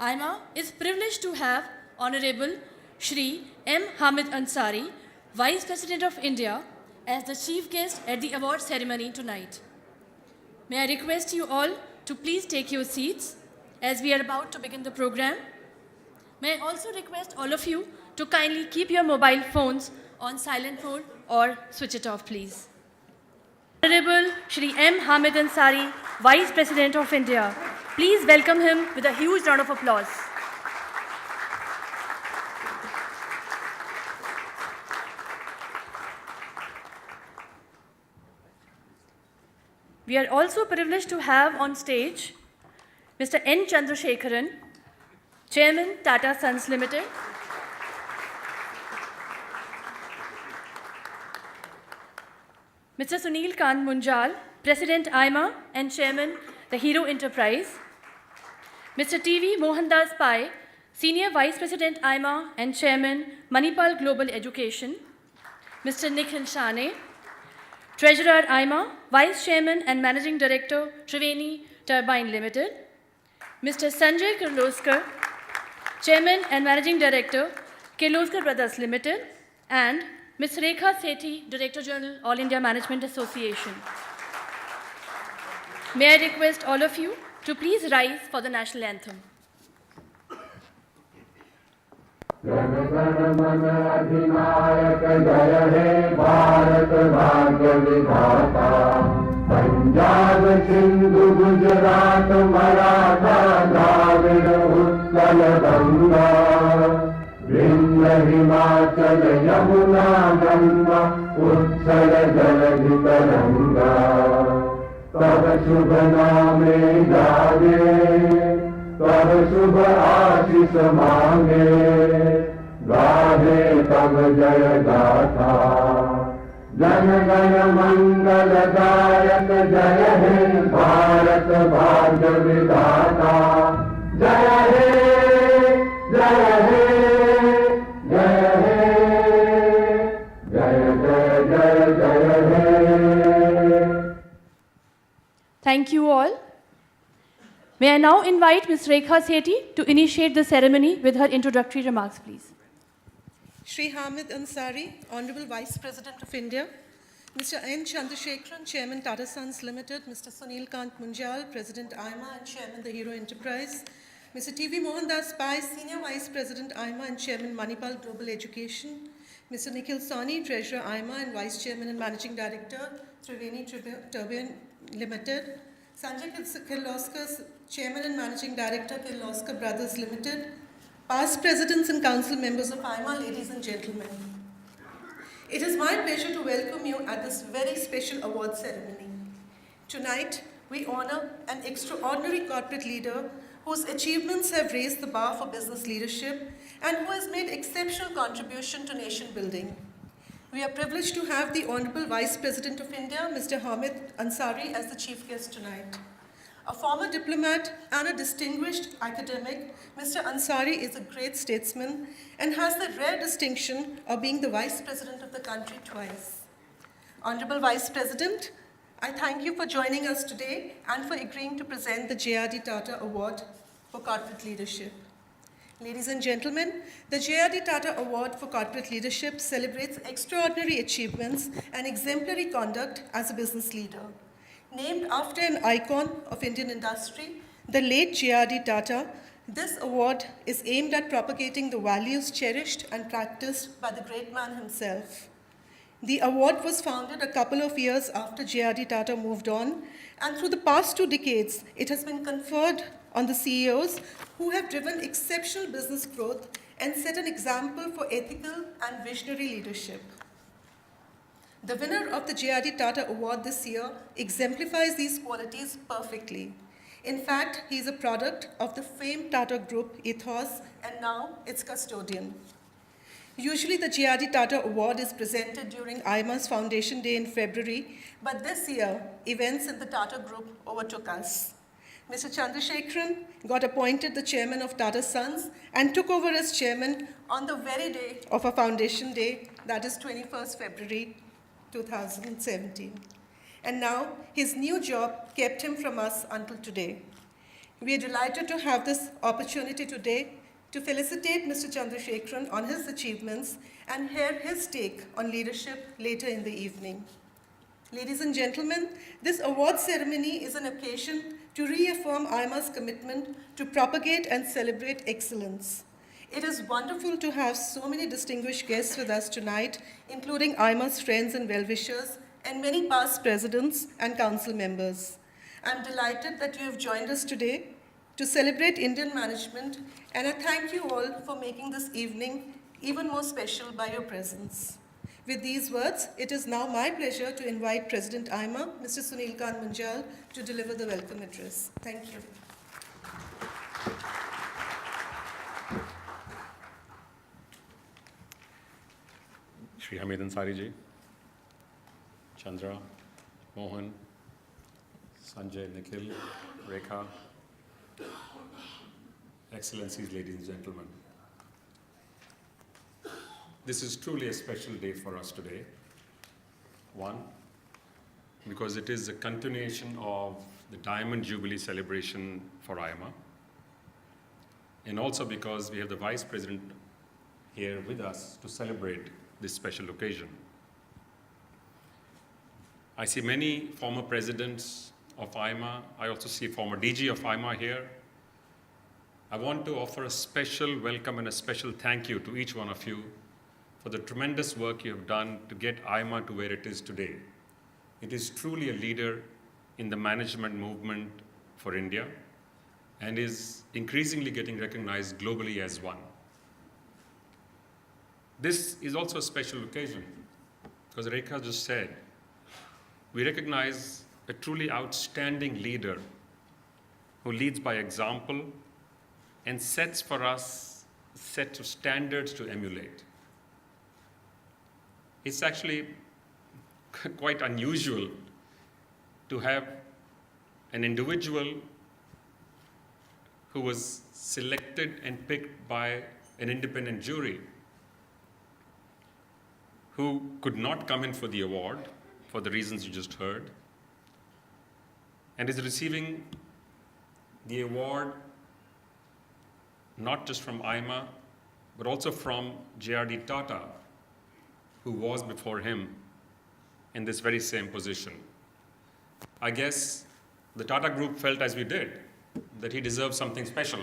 AIMA is privileged to have Honorable Shri M Hamid Ansari, Vice President of India, as the chief guest at the award ceremony tonight. May I request you all to please take your seats as we are about to begin the program. May I also request all of you to kindly keep your mobile phones on silent mode or switch it off, please. Honorable Shri M Hamid Ansari, Vice President of India. Please welcome him with a huge round of applause. We are also privileged to have on stage Mr. N Chandrasekaran, Chairman, Tata Sons Ltd. Mr. Sunil Kant Munjal, President AIMA and Chairman, the Hero Enterprise. Mr. TV Mohandas Pai, Senior Vice President AIMA and Chairman, Manipal Global Education. Mr. Nikhil Shane, Treasurer AIMA, Vice Chairman and Managing Director, Triveni Turbine Limited. Mr. Sanjay Kirloskar, Chairman and Managing Director, Kirloskar Brothers Limited, and Ms. Rekha Sethi, Director General, All India Management Association. May I request all of you to please rise for the national anthem. Jana Gana मन अधिनायक जय हे भारत भाग्य विधाता पंजाब सिंधु गुजरात मराठा द्राविड़ उत्कल गंगा विंध्य हिमाचल यमुना गंगा उत्कल जलधि तरंगा तब शुभ नामे जागे तब शुभ आशीष मांगे गाहे तब जय गाथा जन गण मंगल दायक जय हे भारत भाग्य विधाता जय हे जय हे जय हे जय जय जय जय हे. Thank you all. May I now invite Ms. Rekha Sethi to initiate the ceremony with her introductory remarks, please. Shri Hamid Ansari, Honorable Vice President of India, Mr. N Chandrasekaran, Chairman Tata Sons Ltd, Mr. Sunil Kant Munjal, President AIMA and Chairman the Hero Enterprise, Mr. TV Mohandas Pai, Senior Vice President AIMA and Chairman Manipal Global Education, Mr. Nikhil Sawhney, Treasurer AIMA and Vice Chairman and Managing Director, Triveni Turbine Limited, Sanjay Kirloskar, Chairman and Managing Director, Kirloskar Brothers Limited, past presidents and council members of AIMA, ladies and gentlemen. It is my pleasure to welcome you at this very special award ceremony. Tonight, we honor an extraordinary corporate leader whose achievements have raised the bar for business leadership and who has made exceptional contribution to nation building. We are privileged to have the Honorable Vice President of India, Mr. Hamid Ansari, as the chief guest tonight. A former diplomat and a distinguished academic, Mr. Ansari is a great statesman and has the rare distinction of being the Vice President of the country twice. Honorable Vice President, I thank you for joining us today and for agreeing to present the JRD Tata Award for Corporate Leadership. Ladies and gentlemen, the JRD Tata Award for Corporate Leadership celebrates extraordinary achievements and exemplary conduct as a business leader. Named after an icon of Indian industry, the late JRD Tata, this award is aimed at propagating the values cherished and practiced by the great man himself. The award was founded a couple of years after JRD Tata moved on, and through the past 2 decades, it has been conferred on the CEOs who have driven exceptional business growth and set an example for ethical and visionary leadership. The winner of the JRD Tata Award this year exemplifies these qualities perfectly. In fact, he is a product of the famed Tata Group ethos and now its custodian. Usually the JRD Tata Award is presented during AIMA's Foundation Day in February, but this year, events in the Tata Group overtook us. Mr. Chandrasekaran got appointed the chairman of Tata Sons and took over as chairman on the very day of our Foundation Day, that is 21st February 2017. And now his new job kept him from us until today. We are delighted to have this opportunity today to felicitate Mr. Chandrasekaran on his achievements and hear his take on leadership later in the evening. Ladies and gentlemen, this award ceremony is an occasion to reaffirm AIMA's commitment to propagate and celebrate excellence. It is wonderful to have so many distinguished guests with us tonight, including AIMA's friends and well-wishers, and many past presidents and council members. I'm delighted that you have joined us today to celebrate Indian management, and I thank you all for making this evening even more special by your presence. With these words, it is now my pleasure to invite President AIMA, Mr. Sunil Munjal, to deliver the welcome address. Thank you. Shri Hamid Ansari ji, Chandra, Mohan, Sanjay, Nikhil, Rekha, Excellencies, ladies and gentlemen. This is truly a special day for us today. One, because it is a continuation of the Diamond Jubilee celebration for AIMA, and also because we have the Vice President here with us to celebrate this special occasion. I see many former presidents of AIMA. I also see former DG of AIMA here. I want to offer a special welcome and a special thank you to each one of you for the tremendous work you have done to get AIMA to where it is today. It is truly a leader in the management movement for India and is increasingly getting recognized globally as one. This is also a special occasion because Rekha just said, we recognize a truly outstanding leader who leads by example and sets for us a set of standards to emulate. It's actually quite unusual to have an individual who was selected and picked by an independent jury who could not come in for the award for the reasons you just heard, and is receiving the award not just from AIMA, but also from JRD Tata, who was before him in this very same position. I guess the Tata Group felt as we did, that he deserved something special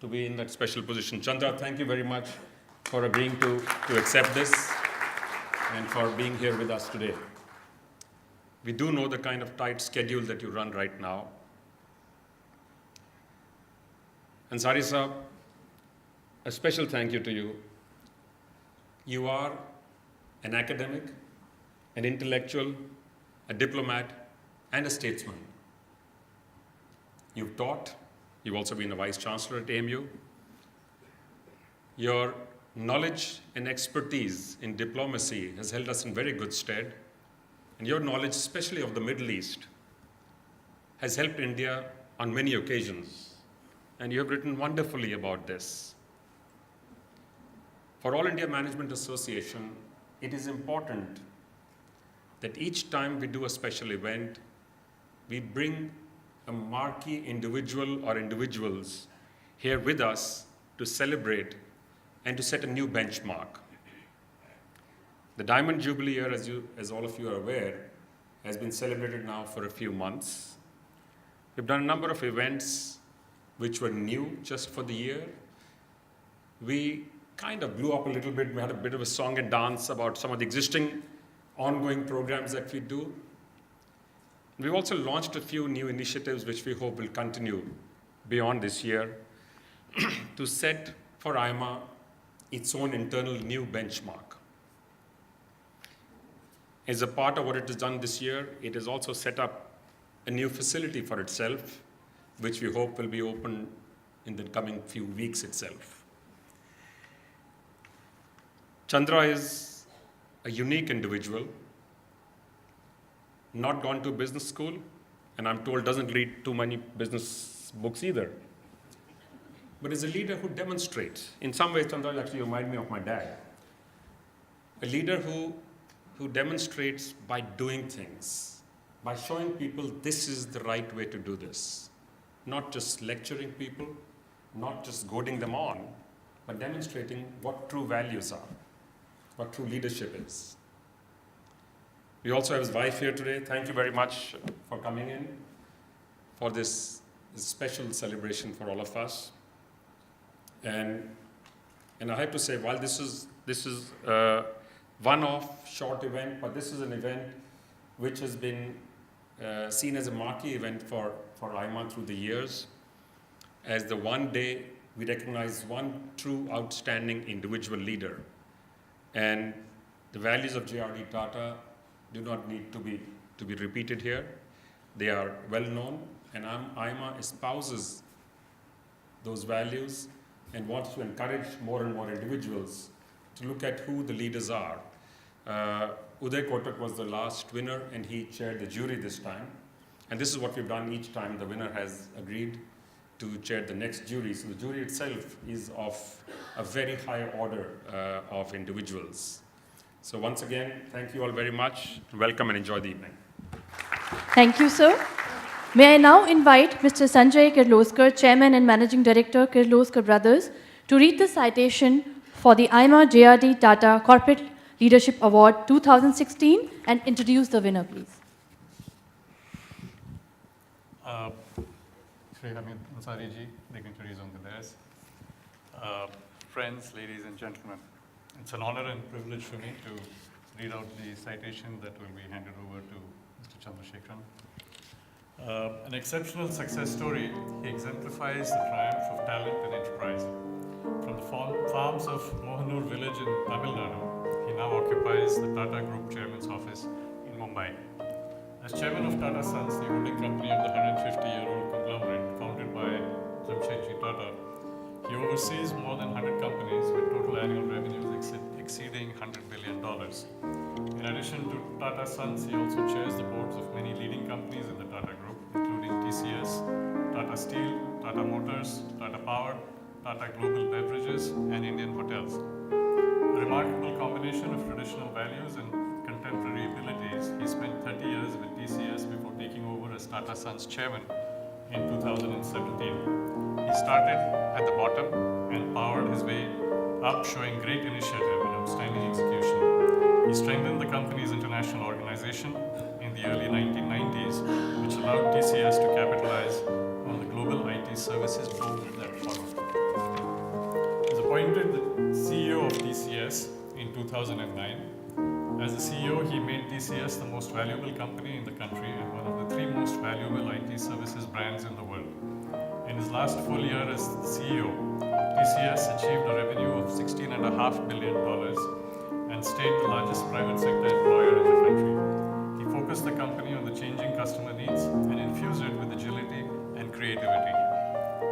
to be in that special position. Chandra, thank you very much for agreeing to accept this and for being here with us today. We do know the kind of tight schedule that you run right now. Ansari Sahab, a special thank you to you. You are an academic, an intellectual, a diplomat, and a statesman. You've taught, you've also been a Vice Chancellor at AMU. Your knowledge and expertise in diplomacy has held us in very good stead, and your knowledge, especially of the Middle East, has helped India on many occasions, and you have written wonderfully about this. For All India Management Association, it is important that each time we do a special event, we bring a marquee individual or individuals here with us to celebrate and to set a new benchmark. The Diamond Jubilee year, as all of you are aware, has been celebrated now for a few months. We've done a number of events which were new just for the year. We kind of blew up a little bit. We had a bit of a song and dance about some of the existing ongoing programs that we do. We've also launched a few new initiatives which we hope will continue beyond this year to set for AIMA its own internal new benchmark. As a part of what it has done this year, it has also set up a new facility for itself, which we hope will be open in the coming few weeks itself. Chandra is a unique individual, not gone to business school, and I'm told doesn't read too many business books either. But is a leader who demonstrates. In some ways, Chandra actually reminds me of my dad. A leader who demonstrates by doing things, by showing people this is the right way to do this. not just lecturing people, not just goading them on, but demonstrating what true values are, what true leadership is. We also have his wife here today. Thank you very much for coming in for this special celebration for all of us. And I have to say, while this is one-off short event, but this is an event which has been seen as a marquee event for AIMA through the years, as the one day we recognize one true outstanding individual leader. And the values of JRD Tata do not need to be repeated here. They are well known, and AIMA espouses those values and wants to encourage more and more individuals to look at who the leaders are. Uday Kotak was the last winner, and he chaired the jury this time. And this is what we've done each time. The winner has agreed to chair the next jury. So the jury itself is of a very high order of individuals. So once again, thank you all very much. Welcome and enjoy the evening. Thank you, sir. May I now invite Mr. Sanjay Kirloskar, Chairman and Managing Director, Kirloskar Brothers, to read the citation for the AIMA JRD Tata Corporate Leadership Award 2016 and introduce the winner, please. Shri M Hamid Ansari ji, dignitaries on the dais, friends, ladies and gentlemen, it's an honor and privilege for me to read out the citation that will be handed over to Mr. Chandrasekaran. An exceptional success story, he exemplifies the triumph of talent and enterprise. From the farms of Hon'ble village in Tamil Nadu, he now occupies the Tata Group Chairman's office in Mumbai. As Chairman of Tata Sons, the holding company of the 150-year-old conglomerate founded by JRD Tata, he oversees more than 100 companies with total annual revenues exceeding $100 billion. In addition to Tata Sons, he also chairs the boards of many leading companies in the Tata Group, including TCS, Tata Steel, Tata Motors, Tata Power, Tata Global Beverages, and Indian Hotels. A remarkable combination of traditional values and contemporary abilities, he spent 30 years with TCS before taking over as Tata Sons Chairman in 2017. He started at the bottom and powered his way up, showing great initiative and outstanding execution. He strengthened the company's international organization in the early 1990s, which allowed TCS to capitalize on the global IT services boom that followed. He was appointed the CEO of TCS in 2009. As the CEO, he made TCS the most valuable company in the country and one of the 3 most valuable IT services brands in the world. In his last full year as CEO, TCS achieved a revenue of $16.5 billion and stayed the largest private sector employer in the country. He focused the company on the changing customer needs and infused it with agility and creativity.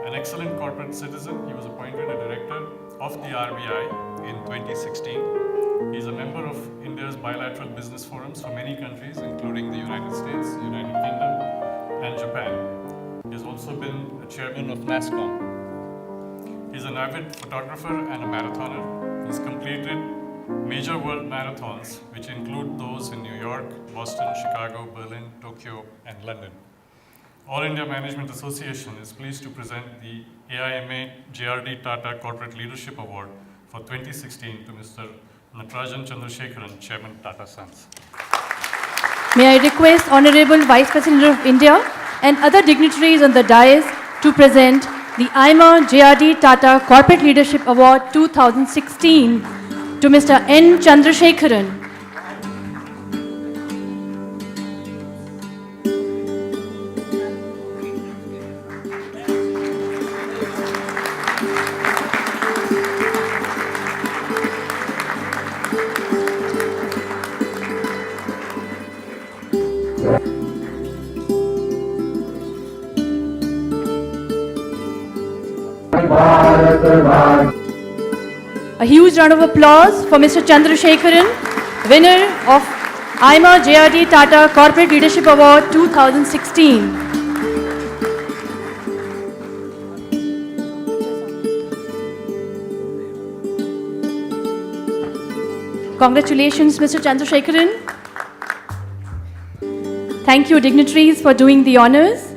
An excellent corporate citizen, he was appointed a director of the RBI in 2016. He is a member of India's bilateral business forums for many countries, including the United States, United Kingdom, and Japan. He has also been a chairman of NASCOM. He is an avid photographer and a marathoner. He has completed major world marathons, which include those in New York, Boston, Chicago, Berlin, Tokyo, and London. All India Management Association is pleased to present the AIMA JRD Tata Corporate Leadership Award for 2016 to Mr. N Chandrasekaran, Chairman Tata Sons. May I request Honorable Vice President of India and other dignitaries on the dais to present the AIMA JRD Tata Corporate Leadership Award 2016 to Mr. N Chandrasekaran. A huge round of applause for Mr. Chandrasekaran, winner of AIMA JRD Tata Corporate Leadership Award 2016. Congratulations, Mr. Chandrasekaran. Thank you, dignitaries, for doing the honors.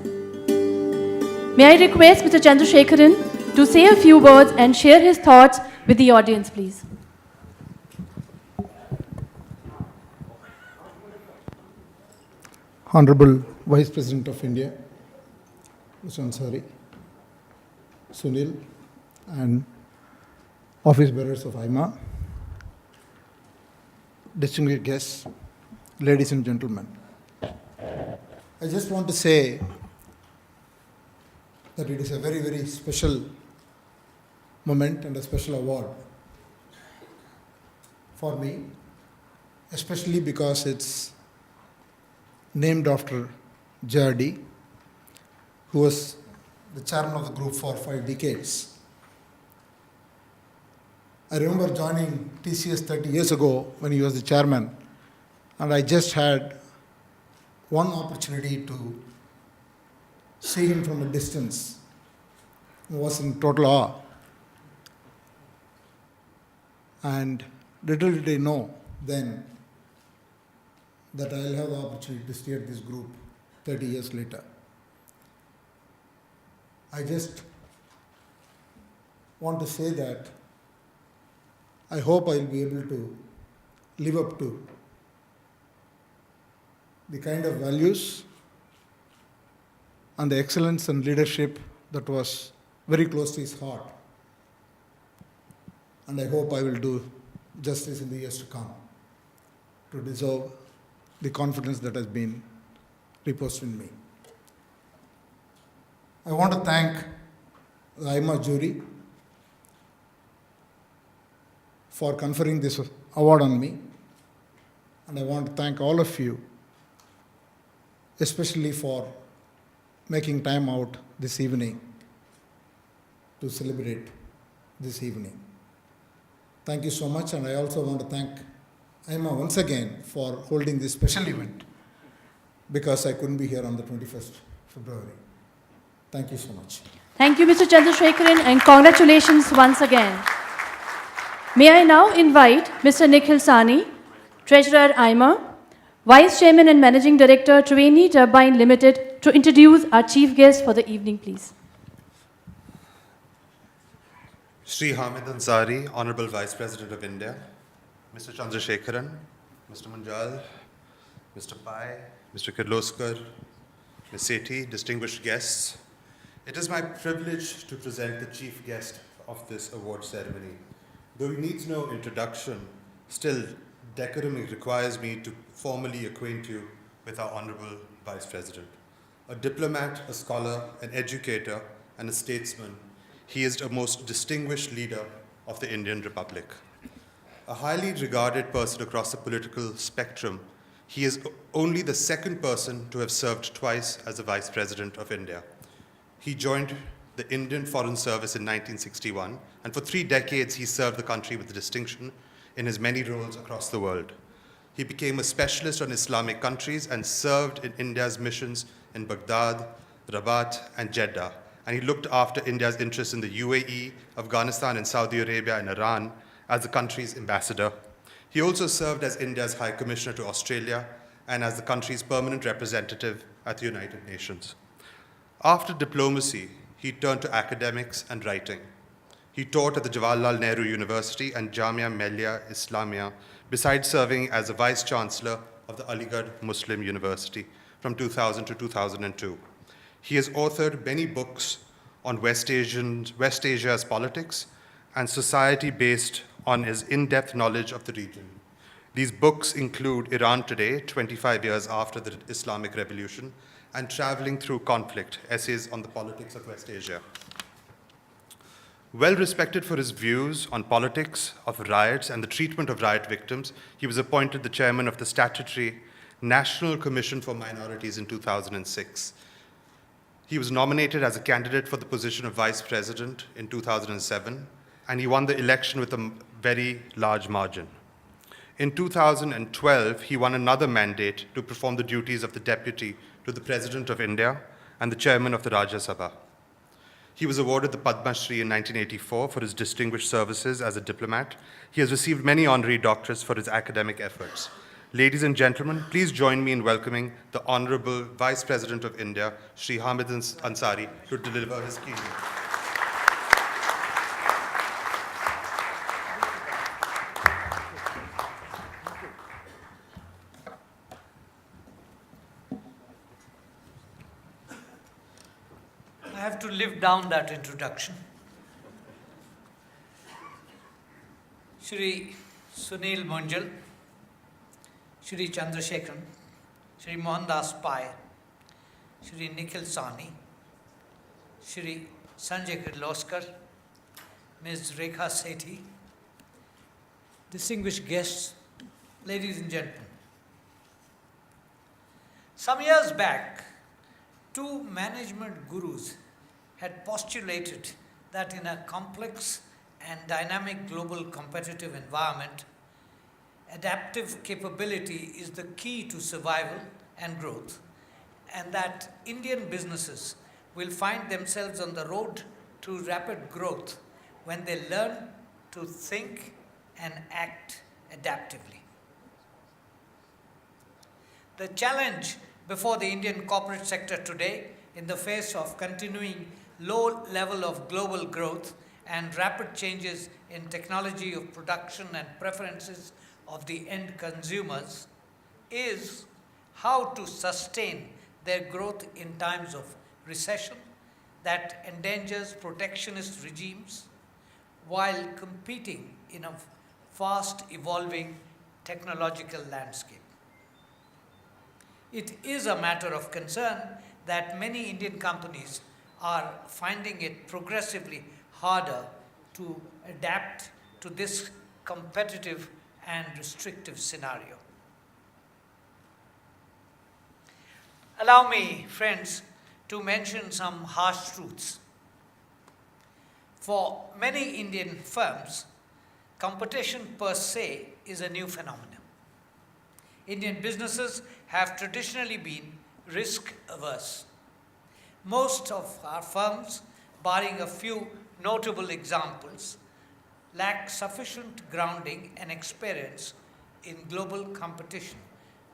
May I request Mr. Chandrasekaran to say a few words and share his thoughts with the audience, please. Honorable Vice President of India, Mr. Ansari, Sunil, and office bearers of AIMA, distinguished guests, ladies and gentlemen. I just want to say that it is a very, very special moment and a special award for me, especially because it's named after JRD, who was the chairman of the group for 5 decades. I remember joining TCS 30 years ago when he was the chairman, and I just had one opportunity to see him from a distance. I was in total awe. And little did I know then that I'll have the opportunity to steer this group 30 years later. I just want to say that I hope I'll be able to live up to the kind of values and the excellence and leadership that was very close to his heart. And I hope I will do justice in the years to come to deserve the confidence that has been reposed in me. I want to thank the AIMA jury for conferring this award on me, and I want to thank all of you, especially for making time out this evening to celebrate this evening. Thank you so much, and I also want to thank AIMA once again for holding this special event because I couldn't be here on the 21st February. Thank you so much. Thank you, Mr. Chandrasekaran, and congratulations once again. May I now invite Mr. Nikhil Sani, Treasurer AIMA, Vice Chairman and Managing Director, Triveni Turbine Limited, to introduce our chief guest for the evening, please. Shri Hamid Ansari, Honorable Vice President of India, Mr. Chandrasekaran, Mr. Munjal, Mr. Pai, Mr. Kirloskar, Ms. Sethi, distinguished guests. It is my privilege to present the chief guest of this award ceremony. Though he needs no introduction, still decorum requires me to formally acquaint you with our Honorable Vice President. A diplomat, a scholar, an educator, and a statesman, he is a most distinguished leader of the Indian Republic. A highly regarded person across the political spectrum, he is only the second person to have served twice as the Vice President of India. He joined the Indian Foreign Service in 1961, and for 3 decades he served the country with distinction in his many roles across the world. He became a specialist on Islamic countries and served in India's missions in Baghdad, Rabat, and Jeddah, and he looked after India's interests in the UAE, Afghanistan, and Saudi Arabia and Iran as the country's ambassador. He also served as India's High Commissioner to Australia and as the country's permanent representative at the United Nations. After diplomacy, he turned to academics and writing. He taught at the Jawaharlal Nehru University and Jamia Millia Islamia, besides serving as the Vice Chancellor of the Aligarh Muslim University from 2000 to 2002. He has authored many books on West Asia's politics and society based on his in-depth knowledge of the region. These books include Iran Today, 25 years after the Islamic Revolution, and Traveling Through Conflict, essays on the politics of West Asia. Well respected for his views on politics of riots and the treatment of riot victims, he was appointed the chairman of the statutory National Commission for Minorities in 2006. He was nominated as a candidate for the position of vice president in 2007, and he won the election with a very large margin. In 2012, he won another mandate to perform the duties of the deputy to the President of India and the chairman of the Rajya Sabha. He was awarded the Padma Shri in 1984 for his distinguished services as a diplomat. He has received many honorary doctorates for his academic efforts. Ladies and gentlemen, please join me in welcoming the Honorable Vice President of India, Shri Hamid Ansari, to deliver his keynote. I have to live down that introduction. Shri Sunil Munjal, Shri Chandrasekaran, Shri Mohandas Pai, Shri Nikhil Sani, Shri Sanjay Kirloskar, Ms. Rekha Sethi, distinguished guests, ladies and gentlemen. Some years back, two management gurus had postulated that in a complex and dynamic global competitive environment, adaptive capability is the key to survival and growth, and that Indian businesses will find themselves on the road to rapid growth when they learn to think and act adaptively. The challenge before the Indian corporate sector today, in the face of continuing low level of global growth and rapid changes in technology of production and preferences of the end consumers, is how to sustain their growth in times of recession that endangers protectionist regimes while competing in a fast evolving technological landscape. It is a matter of concern that many Indian companies are finding it progressively harder to adapt to this competitive and restrictive scenario. Allow me, friends, to mention some harsh truths. For many Indian firms, competition per se is a new phenomenon. Indian businesses have traditionally been risk averse. Most of our firms, barring a few notable examples, lack sufficient grounding and experience in global competition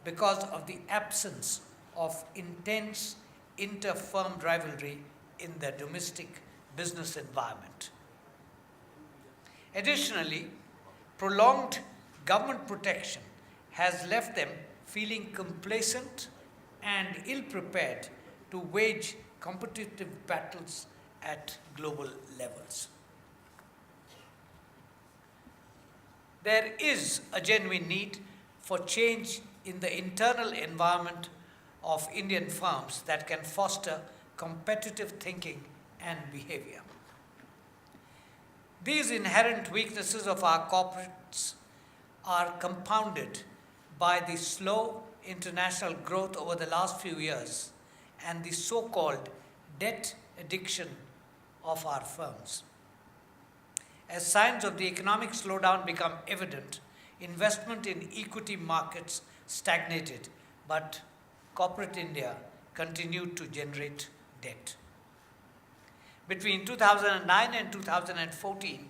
because of the absence of intense inter-firm rivalry in the domestic business environment. Additionally, prolonged government protection has left them feeling complacent and ill-prepared to wage competitive battles at global levels. There is a genuine need for change in the internal environment of Indian firms that can foster competitive thinking and behavior. These inherent weaknesses of our corporates are compounded by the slow international growth over the last few years and the so-called debt addiction of our firms. As signs of the economic slowdown become evident, investment in equity markets stagnated, but corporate India continued to generate debt. Between 2009 and 2014,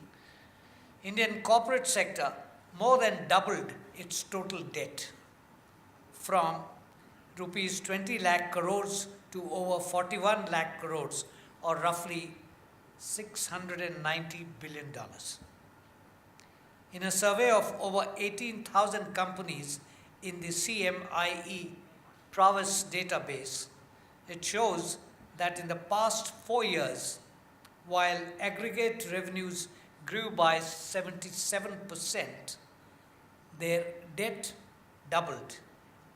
Indian corporate sector more than doubled its total debt from rupees 20 lakh crores to over 41 lakh crores, or roughly $690 billion. In a survey of over 18,000 companies in the CMIE Prowess database, it shows that in the past 4 years, while aggregate revenues grew by 77%, their debt doubled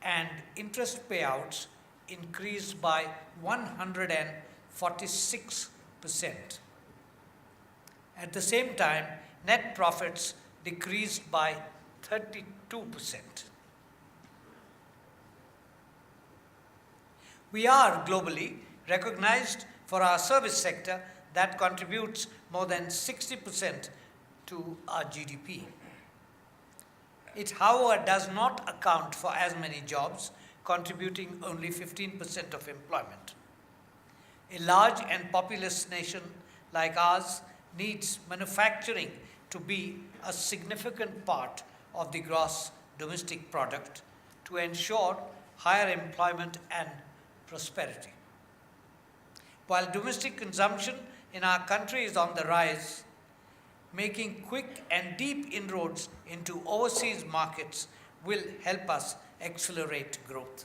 and interest payouts increased by 146%. At the same time, net profits decreased by 32%. We are globally recognized for our service sector that contributes more than 60% to our GDP. It, however, does not account for as many jobs, contributing only 15% of employment. A large and populous nation like ours needs manufacturing to be a significant part of the gross domestic product, to ensure higher employment and prosperity. While domestic consumption in our country is on the rise, making quick and deep inroads into overseas markets will help us accelerate growth.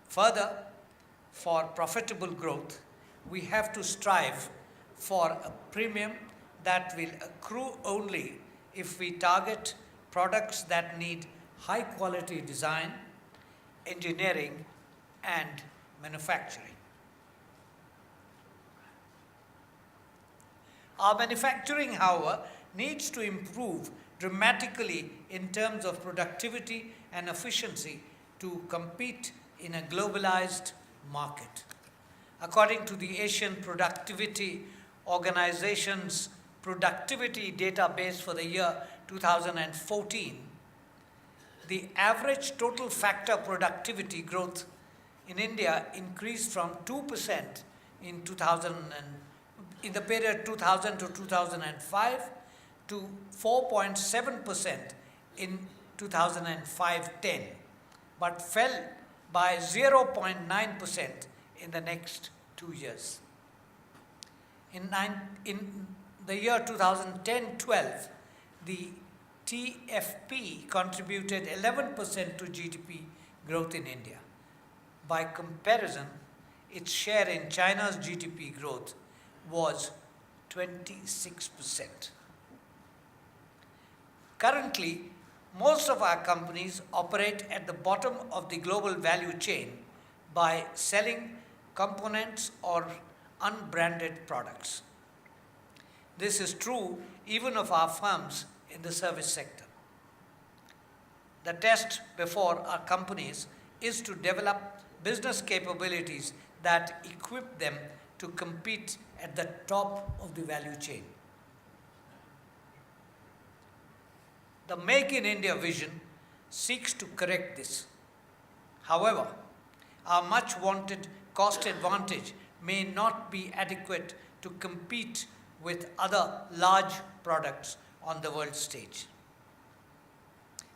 Further, for profitable growth, we have to strive for a premium that will accrue only if we target products that need high quality design, engineering, and manufacturing. Our manufacturing, however, needs to improve dramatically in terms of productivity and efficiency to compete in a globalized market. According to the Asian Productivity Organization's productivity database for the year 2014, the average total factor productivity growth in India increased from 2% in the period 2000 to 2005 to 4.7% in 2005-10, but fell by 0.9% in the next 2 years. In the year 2010-12, the TFP contributed 11% to GDP growth in India. By comparison, its share in China's GDP growth was 26%. Currently, most of our companies operate at the bottom of the global value chain by selling components or unbranded products. This is true even of our firms in the service sector. The test before our companies is to develop business capabilities that equip them to compete at the top of the value chain. The Make in India vision seeks to correct this. However, our much wanted cost advantage may not be adequate to compete with other large products on the world stage.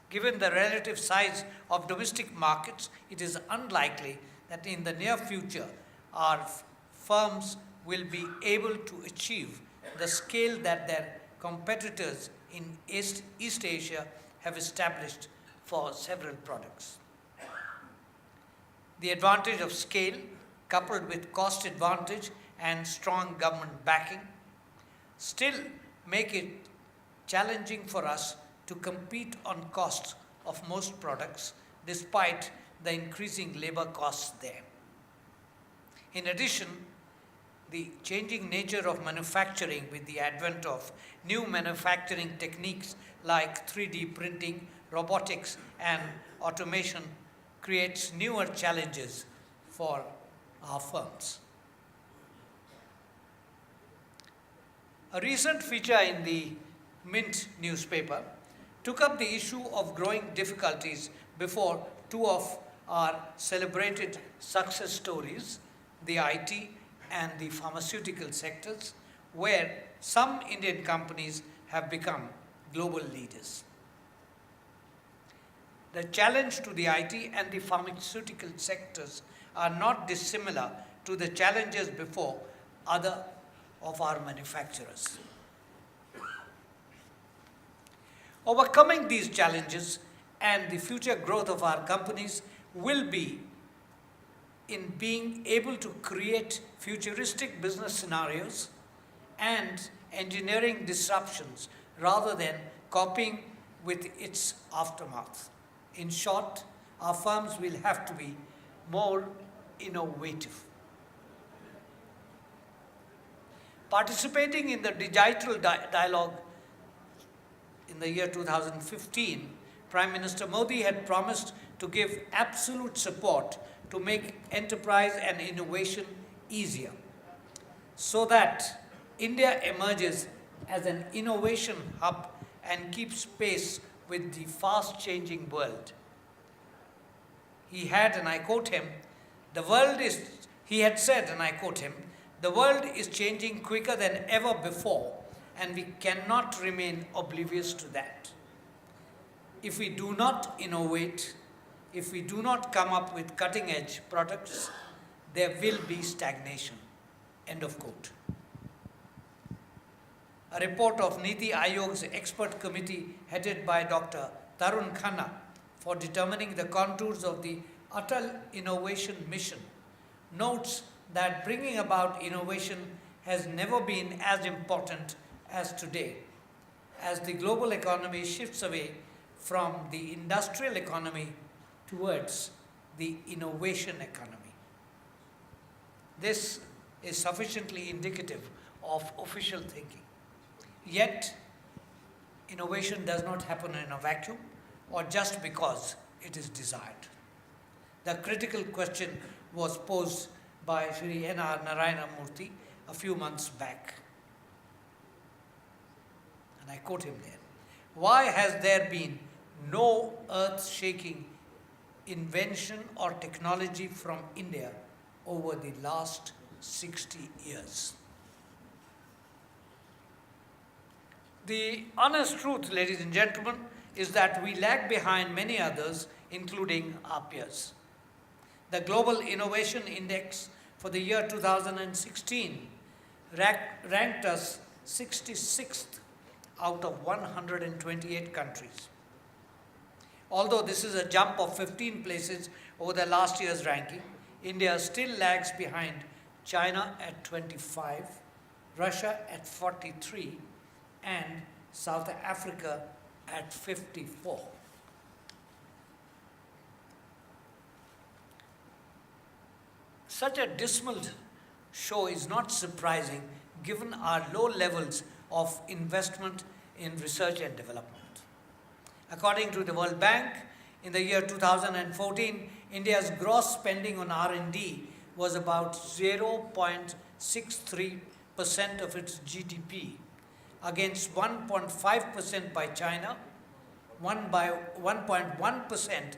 Given the relative size of domestic markets, it is unlikely that in the near future our firms will be able to achieve the scale that their competitors in East Asia have established for several products. The advantage of scale, coupled with cost advantage and strong government backing, still make it challenging for us to compete on costs of most products despite the increasing labor costs there. In addition, the changing nature of manufacturing with the advent of new manufacturing techniques like 3D printing, robotics, and automation creates newer challenges for our firms. A recent feature in the Mint newspaper took up the issue of growing difficulties before two of our celebrated success stories, the IT and the pharmaceutical sectors, where some Indian companies have become global leaders. The challenge to the IT and the pharmaceutical sectors are not dissimilar to the challenges before other of our manufacturers. Overcoming these challenges and the future growth of our companies will be in being able to create futuristic business scenarios and engineering disruptions rather than copying with its aftermath. In short, our firms will have to be more innovative. Participating in the digital dialogue in the year 2015, Prime Minister Modi had promised to give absolute support to make enterprise and innovation easier, so that India emerges as an innovation hub and keeps pace with the fast-changing world. He had, and I quote him, he had said, and I quote him, "The world is changing quicker than ever before, and we cannot remain oblivious to that. If we do not innovate, if we do not come up with cutting-edge products, there will be stagnation. End of quote. A report of Niti Ayog's expert committee headed by Dr. Tarun Khanna for determining the contours of the Atal Innovation Mission notes that bringing about innovation has never been as important as today, as the global economy shifts away from the industrial economy towards the innovation economy. This is sufficiently indicative of official thinking. Yet, innovation does not happen in a vacuum or just because it is desired. The critical question was posed by Shri N.R. Narayana Murthy a few months back. And I quote him there. Why has there been no earth-shaking invention or technology from India over the last 60 years? The honest truth, ladies and gentlemen, is that we lag behind many others, including our peers. The Global Innovation Index for the year 2016 ranked us 66th out of 128 countries. Although this is a jump of 15 places over the last year's ranking, India still lags behind China at 25, Russia at 43, and South Africa at 54. Such a dismal show is not surprising given our low levels of investment in research and development. According to the World Bank, in the year 2014, India's gross spending on R&D was about 0.63% of its GDP, against 1.5% by China, 1.1%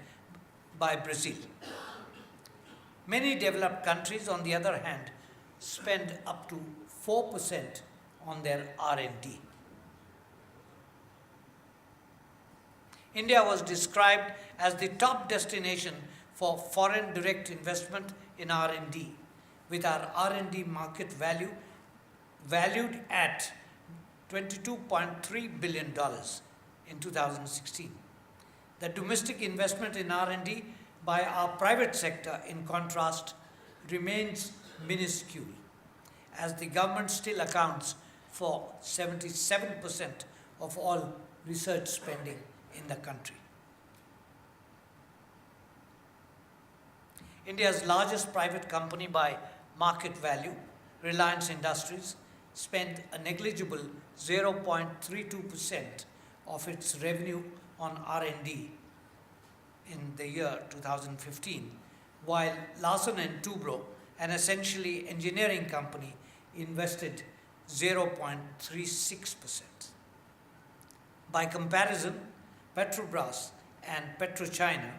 by Brazil. Many developed countries, on the other hand, spend up to 4% on their R&D. India was described as the top destination for foreign direct investment in R&D, with our R&D market value valued at $22.3 billion in 2016. The domestic investment in R&D by our private sector, in contrast, remains minuscule, as the government still accounts for 77% of all research spending in the country. India's largest private company by market value, Reliance Industries, spent a negligible 0.32% of its revenue on R&D in the year 2015, while Larsen & Toubro, an essentially engineering company, invested 0.36%. By comparison, Petrobras and PetroChina,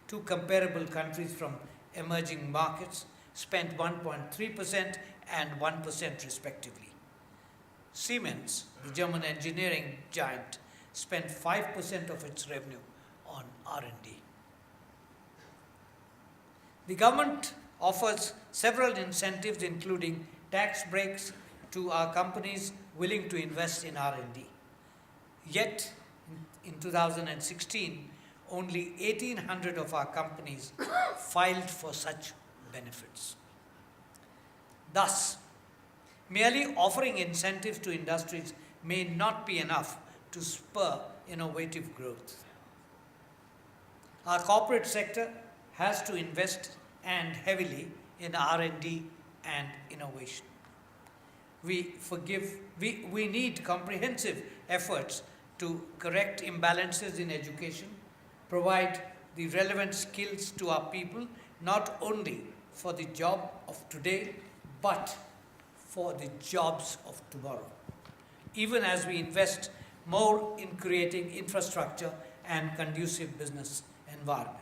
two comparable countries from emerging markets, spent 1.3% and 1% respectively. Siemens, the German engineering giant, spent 5% of its revenue on R&D. The government offers several incentives, including tax breaks to our companies willing to invest in R&D. Yet, in 2016, only 1,800 of our companies filed for such benefits. Thus, merely offering incentives to industries may not be enough to spur innovative growth. Our corporate sector has to invest, and heavily, in R&D and innovation. We need comprehensive efforts to correct imbalances in education, provide the relevant skills to our people, not only for the job of today, but for the jobs of tomorrow, even as we invest more in creating infrastructure and conducive business environment.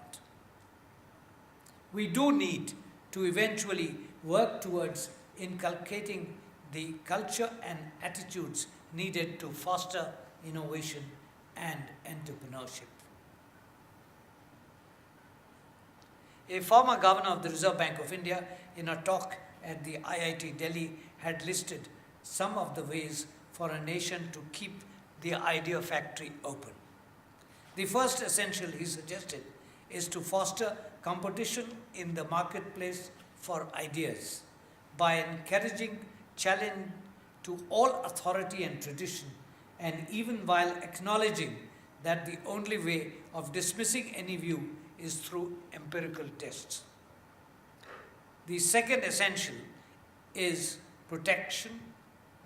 We do need to eventually work towards inculcating the culture and attitudes needed to foster innovation and entrepreneurship. A former governor of the Reserve Bank of India, in a talk at the IIT Delhi, had listed some of the ways for a nation to keep the idea factory open. The first essential, he suggested, is to foster competition in the marketplace for ideas by encouraging challenge to all authority and tradition, and even while acknowledging that the only way of dismissing any view is through empirical tests. The second essential is protection,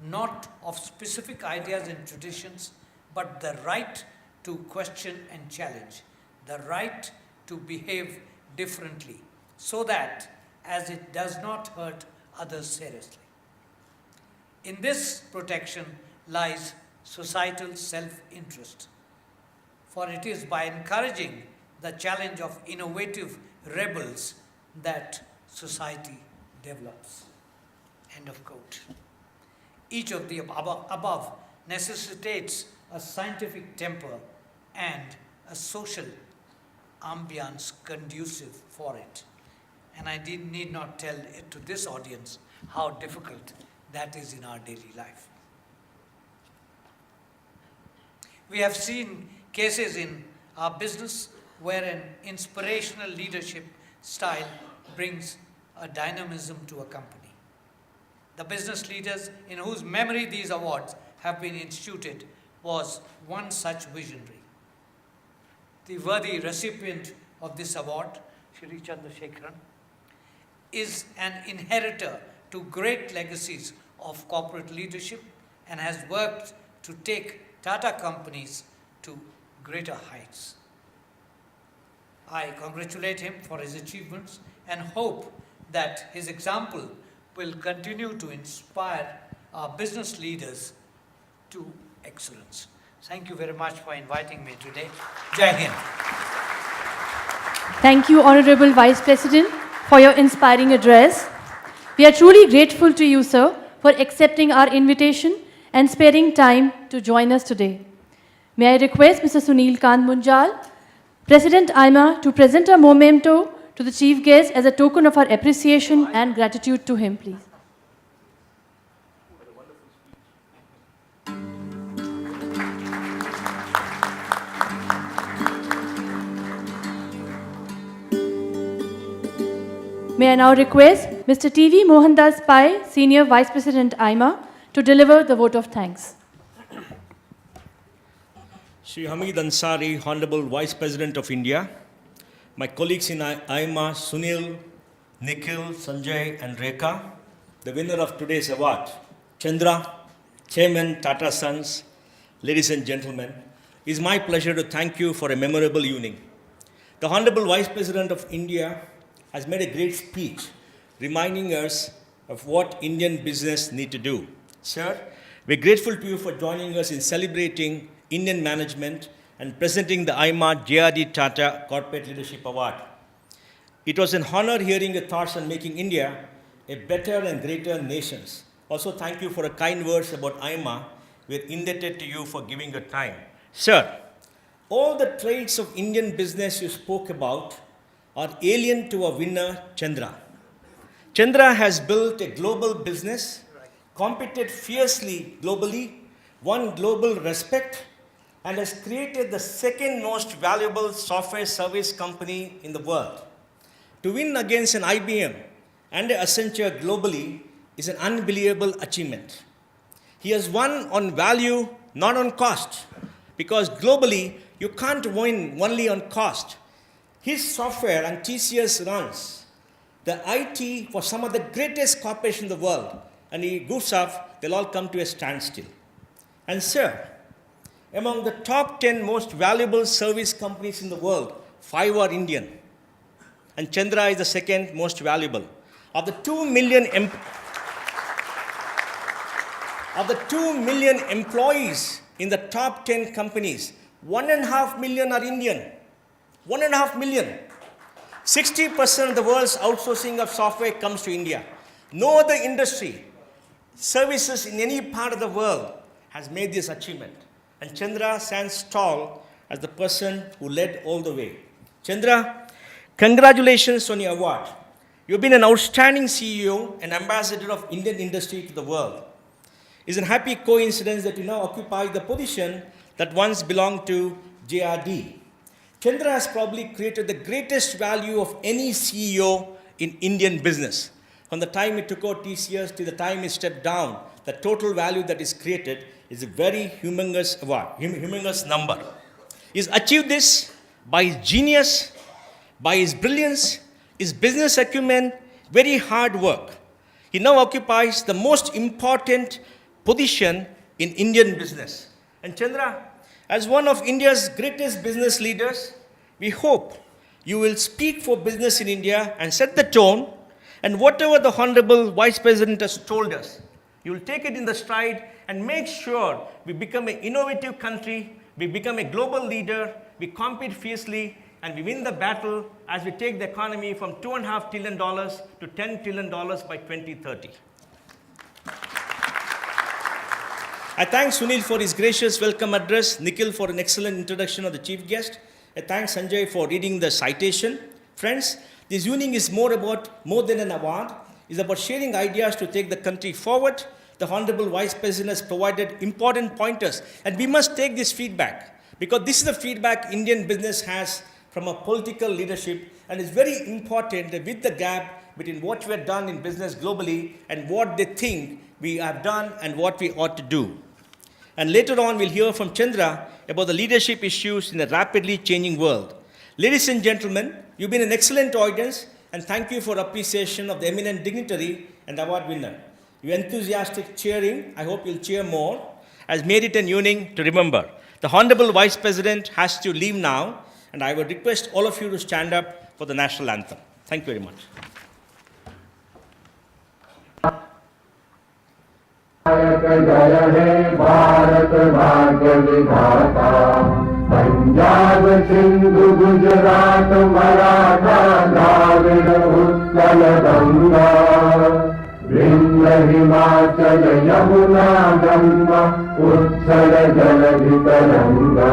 not of specific ideas and traditions, but the right to question and challenge, the right to behave differently, so that as it does not hurt others seriously. In this protection lies societal self-interest, for it is by encouraging the challenge of innovative rebels that society develops. End of quote. Each of the above necessitates a scientific temper and a social ambience conducive for it. And I need not tell it to this audience how difficult that is in our daily life. We have seen cases in our business where an inspirational leadership style brings a dynamism to a company. The business leaders in whose memory these awards have been instituted was one such visionary. The worthy recipient of this award, Shri Chandrasekaran, is an inheritor to great legacies of corporate leadership and has worked to take Tata companies to greater heights. I congratulate him for his achievements and hope that his example will continue to inspire our business leaders to excellence. Thank you very much for inviting me today. Jai Hind. Thank you, Honorable Vice President, for your inspiring address. We are truly grateful to you, sir, for accepting our invitation and sparing time to join us today. May I request Mr. Sunil Kant Munjal, President AIMA, to present a memento to the Chief Guest as a token of our appreciation and gratitude to him, please. May I now request Mr. TV Mohandas Pai, Senior Vice President AIMA, to deliver the vote of thanks. Shri Hamid Ansari, Hon'ble Vice President of India, my colleagues in AIMA, Sunil, Nikhil, Sanjay and Rekha, the winner of today's award, Chandra, Chairman Tata Sons, ladies and gentlemen, it is my pleasure to thank you for a memorable evening. The Hon'ble Vice President of India has made a great speech reminding us of what Indian business need to do. Sir, we're grateful to you for joining us in celebrating Indian management and presenting the AIMA JRD Tata Corporate Leadership Award. It was an honor hearing your thoughts on making India a better and greater nation. Also, thank you for the kind words about AIMA. We're indebted to you for giving your time. Sir, all the traits of Indian business you spoke about are alien to our winner, Chandra. Chandra has built a global business, competed fiercely globally, won global respect, and has created the second most valuable software service company in the world. To win against an IBM and an Accenture globally is an unbelievable achievement. He has won on value, not on cost, because globally you can't win only on cost. His software and TCS runs the IT for some of the greatest corporations in the world, and he goes off, they'll all come to a standstill. And sir, among the top 10 most valuable service companies in the world, 5 are Indian. And Chandra is the second most valuable. Of the 2 million employees in the top 10 companies, 1.5 million are Indian. 1.5 million. 60% of the world's outsourcing of software comes to India. No other industry, services in any part of the world has made this achievement. And Chandra stands tall as the person who led all the way. Chandra, Congratulations on your award. You've been an outstanding CEO and ambassador of Indian industry to the world. It's a happy coincidence that you now occupy the position that once belonged to JRD. Chandra has probably created the greatest value of any CEO in Indian business. From the time he took out TCS to the time he stepped down, the total value that is created is a very humongous award, humongous number. He's achieved this by his genius, by his brilliance, his business acumen, very hard work. He now occupies the most important position in Indian business. And Chandra, as one of India's greatest business leaders, we hope you will speak for business in India and set the tone, and whatever the Honorable Vice President has told us, you will take it in the stride and make sure we become an innovative country, we become a global leader, we compete fiercely, and we win the battle as we take the economy from $2.5 trillion to $10 trillion by 2030. I thank Sunil for his gracious welcome address, Nikhil for an excellent introduction of the chief guest. I thank Sanjay for reading the citation. Friends, this evening is more than an award. It's about sharing ideas to take the country forward. The Honorable Vice President has provided important pointers, and we must take this feedback, because this is the feedback Indian business has from a political leadership, and it's very important that with the gap between what we have done in business globally and what they think we have done and what we ought to do. And later on, we'll hear from Chandra about the leadership issues in a rapidly changing world. Ladies and gentlemen, you've been an excellent audience, and thank you for appreciation of the eminent dignitary and award winner. Your enthusiastic cheering, I hope you'll cheer more, has made it an evening to remember. The Honorable Vice President has to leave now, and I would request all of you to stand up for the national anthem. Thank you very much. जय हे भारत भाग्य विधाता पंजाब सिंधु गुजरात मराठा द्राविड़ उत्कल गंगा विंध्य हिमाचल यमुना गंगा उत्कल जलधि तरंगा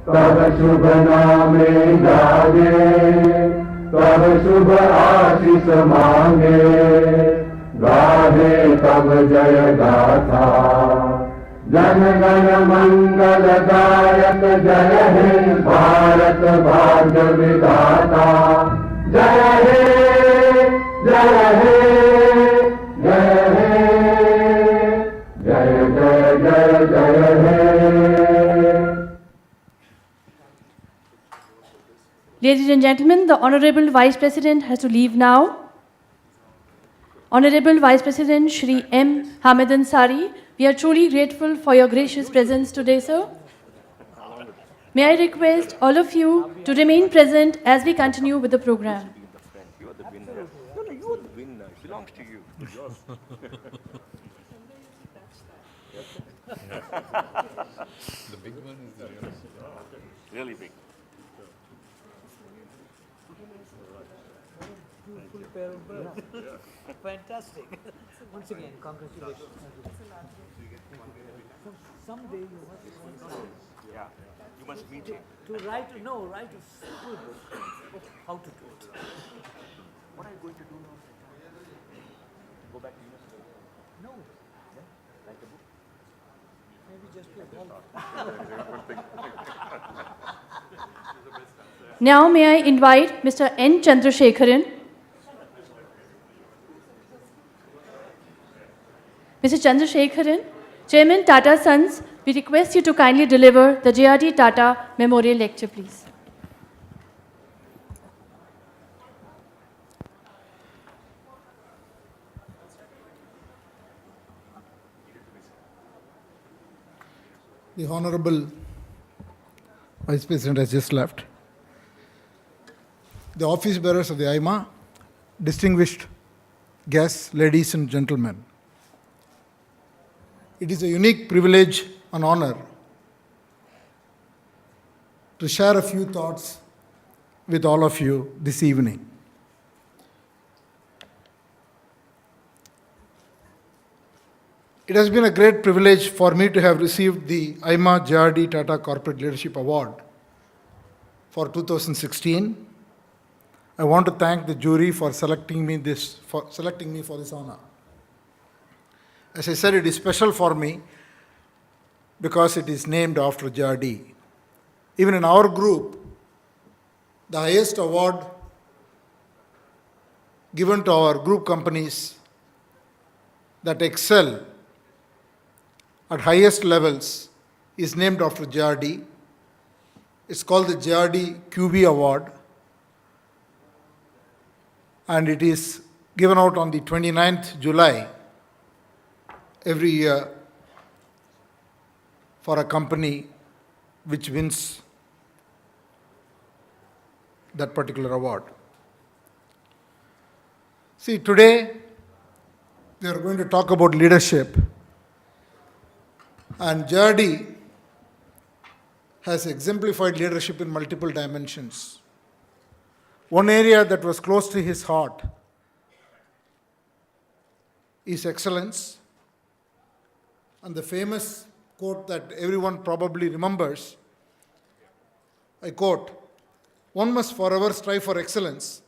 तब शुभ नामे जागे तब शुभ आशीष मांगे गाहे तब जय गाथा जन गण मंगल दायक जय हे भारत भाग्य विधाता जय हे जय हे जय हे जय जय जय जय हे. Ladies and gentlemen, the Honorable Vice President has to leave now. Honorable Vice President Shri M Hamid Ansari, we are truly grateful for your gracious presence today, sir. May I request all of you to remain present as we continue with the program. You are the winner. No, you are the winner. It belongs to you. The big one is the Really big. Fantastic. Once again, congratulations. Someday you must Yeah, you must meet him. write a simple book. How to do it. What are you going to do now? Go back to university? No. Write a book? Maybe just to Now may I invite Mr. N Chandrasekaran. Mr. Chandrasekaran, Chairman Tata Sons, we request you to kindly deliver the JRD Tata Memorial Lecture, please. The Honorable Vice President has just left. The office bearers of the AIMA, distinguished guests, ladies and gentlemen, it is a unique privilege and honor to share a few thoughts with all of you this evening. It has been a great privilege for me to have received the AIMA JRD Tata Corporate Leadership Award for 2016 I want to thank the jury for selecting me for this honor. As I said, it is special for me because it is named after JRD. Even in our group, the highest award given to our group companies that excel at highest levels is named after JRD. It's called the JRD QB Award, and it is given out on the 29th July every year for a company which wins that particular award. See, today we are going to talk about leadership, and JRD has exemplified leadership in multiple dimensions. One area that was close to his heart is excellence, and the famous quote that everyone probably remembers, I quote, "One must forever strive for excellence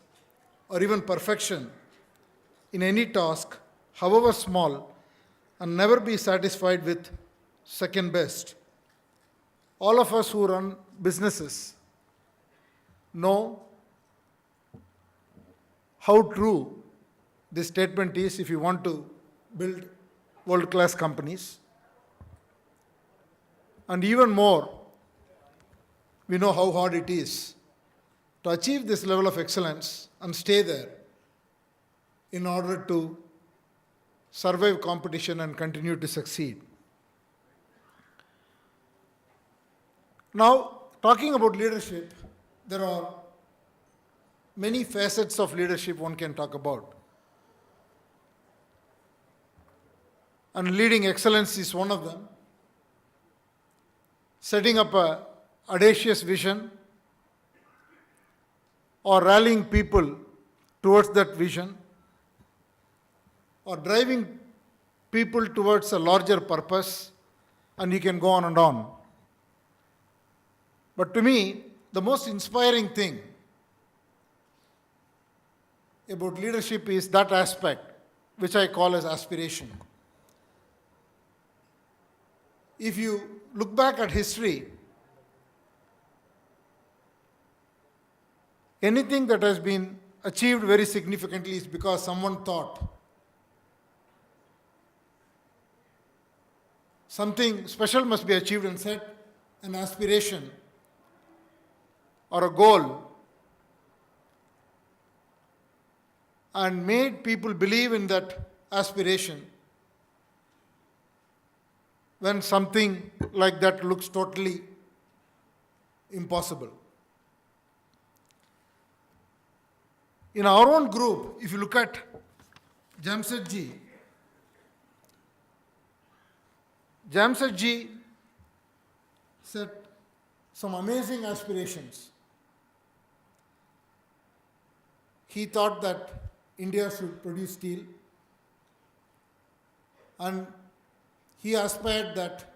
or even perfection in any task, however small, and never be satisfied with second best." All of us who run businesses know how true this statement is if you want to build world-class companies. And even more, we know how hard it is to achieve this level of excellence and stay there in order to survive competition and continue to succeed. Now, talking about leadership, there are many facets of leadership one can talk about. And leading excellence is one of them. Setting up an audacious vision or rallying people towards that vision or driving people towards a larger purpose, and you can go on and on. But to me, the most inspiring thing about leadership is that aspect which I call as aspiration. If you look back at history, anything that has been achieved very significantly is because someone thought something special must be achieved and set an aspiration or a goal and made people believe in that aspiration when something like that looks totally impossible. In our own group, if you look at Jamsetji, Jamsetji set some amazing aspirations. He thought that India should produce steel, and he aspired that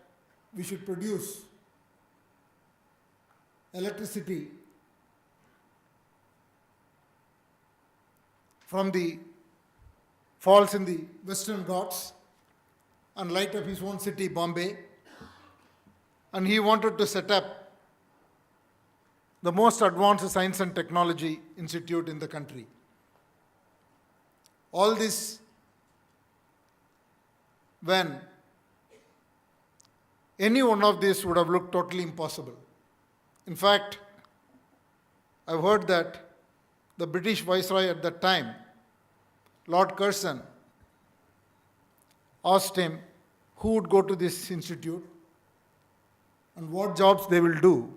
we should produce electricity from the falls in the Western Ghats and light up his own city, Bombay. And he wanted to set up the most advanced science and technology institute in the country. All this when any one of these would have looked totally impossible. In fact, I've heard that the British Viceroy at that time, Lord Curzon, asked him who would go to this institute and what jobs they will do.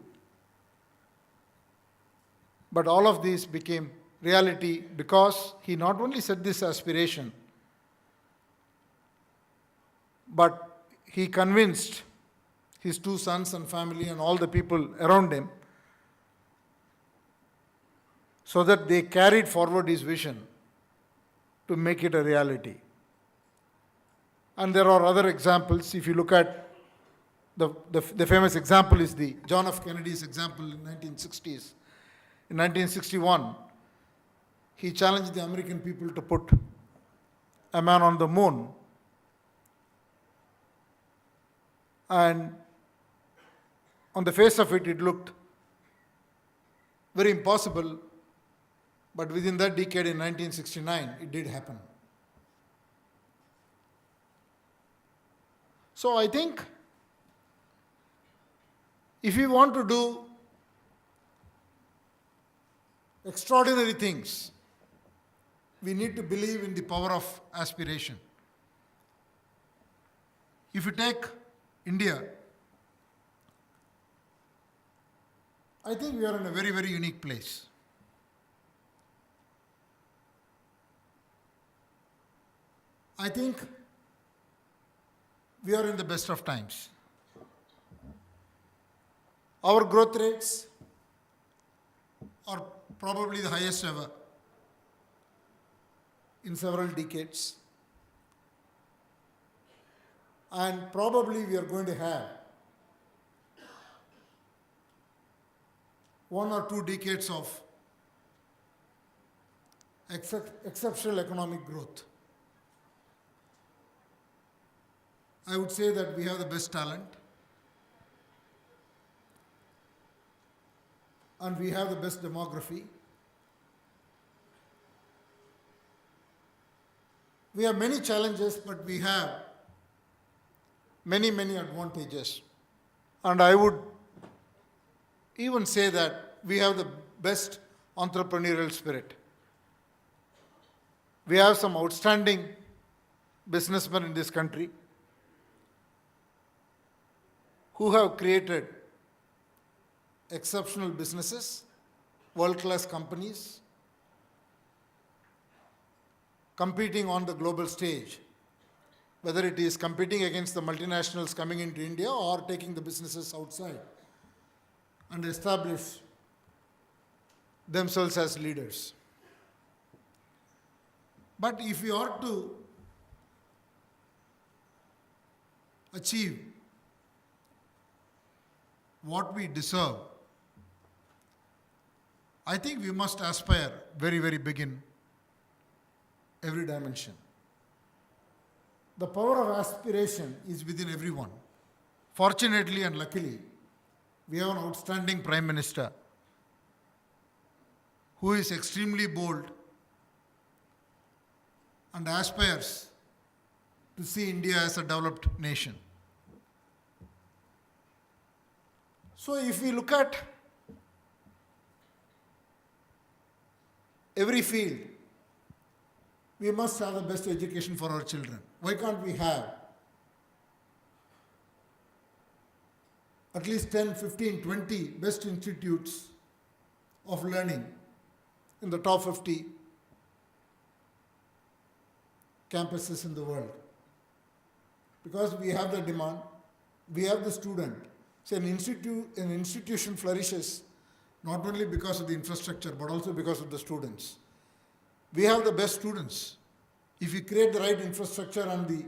But all of these became reality because he not only set this aspiration, but he convinced his two sons and family and all the people around him so that they carried forward his vision to make it a reality. And there are other examples. If you look at the famous example is the John F. Kennedy's example in 1960s. In 1961, he challenged the American people to put a man on the moon. And on the face of it, it looked very impossible, but within that decade in 1969, it did happen. So I think if we want to do extraordinary things, we need to believe in the power of aspiration. If you take India, I think we are in a very, very unique place. I think we are in the best of times. Our growth rates are probably the highest ever in several decades. And probably we are going to have 1 or 2 decades of exceptional economic growth. I would say that we have the best talent and we have the best demography. We have many challenges, but we have many, many advantages. And I would even say that we have the best entrepreneurial spirit. We have some outstanding businessmen in this country who have created exceptional businesses, world-class companies, competing on the global stage, whether it is competing against the multinationals coming into India or taking the businesses outside and establish themselves as leaders. But if we are to achieve what we deserve, I think we must aspire very, very big in every dimension. The power of aspiration is within everyone. Fortunately and luckily, we have an outstanding Prime Minister who is extremely bold and aspires to see India as a developed nation. So if we look at every field, we must have the best education for our children. Why can't we have at least 10, 15, 20 best institutes of learning in the top 50 campuses in the world? Because we have the demand, we have the student. So an institution flourishes not only because of the infrastructure, but also because of the students. We have the best students. If we create the right infrastructure and the